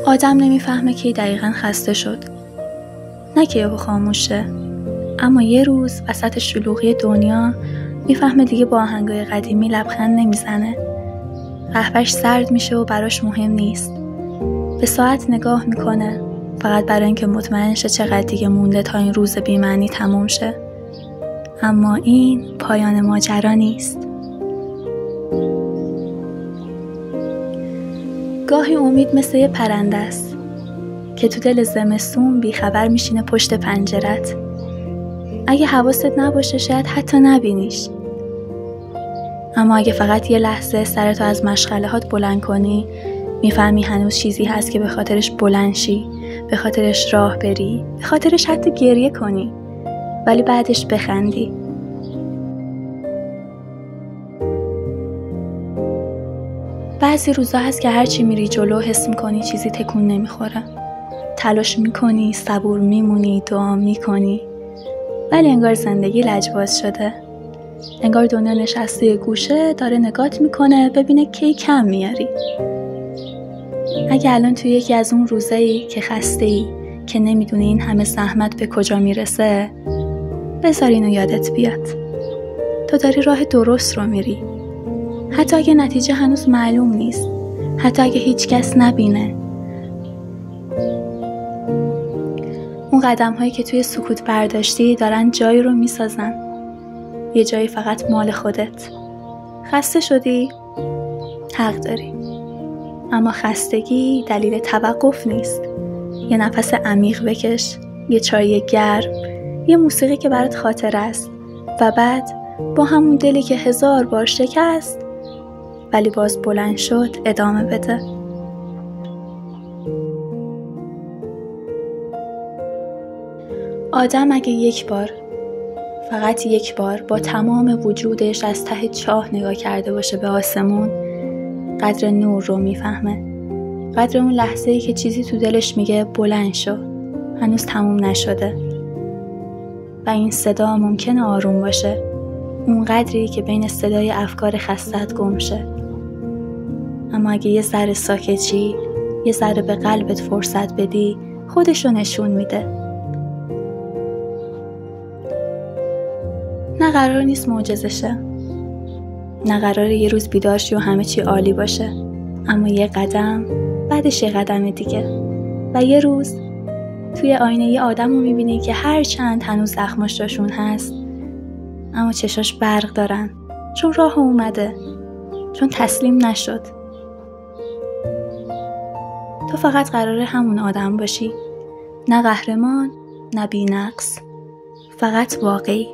آدم نمیفهمه که دقیقاً خسته شد، نه که یهو خاموشه، اما یه روز وسط شلوغی دنیا میفهمه دیگه با آهنگای قدیمی لبخند نمیزنه. قهوه‌اش سرد میشه و براش مهم نیست. به ساعت نگاه میکنه فقط برای اینکه مطمئن شه چقدر دیگه مونده تا این روز بی‌معنی تموم شه. اما این پایان ماجرا نیست. گاهی امید مثل یه پرنده است که تو دل زمستون بیخبر میشینه پشت پنجرت. اگه حواست نباشه شاید حتی نبینیش. اما اگه فقط یه لحظه سرتو از مشغلهات بلند کنی، میفهمی هنوز چیزی هست که به خاطرش بلند شی، به خاطرش راه بری، به خاطرش حتی گریه کنی، ولی بعدش بخندی. بعضی روزا هست که هرچی میری جلو حس میکنی چیزی تکون نمیخوره. تلاش میکنی، صبور میمونی، دعا میکنی، ولی انگار زندگی لجباز شده. انگار دنیا نشسته یه گوشه داره نگات میکنه ببینه کی کم میاری. اگه الان توی یکی از اون روزایی که خسته‌ای، که نمیدونی این همه زحمت به کجا میرسه، بذار اینو یادت بیاد. تو داری راه درست رو میری. حتی اگه نتیجه هنوز معلوم نیست، حتی اگه هیچ کس نبینه. اون قدم هایی که توی سکوت برداشتی دارن جایی رو میسازن. یه جایی فقط مال خودت. خسته شدی؟ حق داری. اما خستگی دلیل توقف نیست. یه نفس عمیق بکش، یه چای گرم، یه موسیقی که برات خاطره است و بعد با همون دلی که 1000 بار شکست ولی باز بلند شد ادامه بده. آدم اگه یک بار، فقط یک بار با تمام وجودش از ته چاه نگاه کرده باشه به آسمون، قدر نور رو میفهمه. قدر اون لحظه‌ای که چیزی تو دلش میگه بلند شو، هنوز تموم نشده. و این صدا ممکنه آروم باشه، اون قدری که بین صدای افکار خستت گم شه. اما اگه یه ذره ساکتی، یه ذره به قلبت فرصت بدی، خودشو نشون میده. نه قرار نیست معجزه شه، نه قراره یه روز بیدار شی و همه چی عالی باشه، اما یه قدم بعدش یه قدم دیگه و یه روز توی آینه یه آدم رو میبینی که هر چند هنوز زخماش جاشون هست اما چشاش برق دارن، چون راه اومده، چون تسلیم نشد. تو فقط قراره همون آدم باشی، نه قهرمان، نه بی‌نقص، فقط واقعی.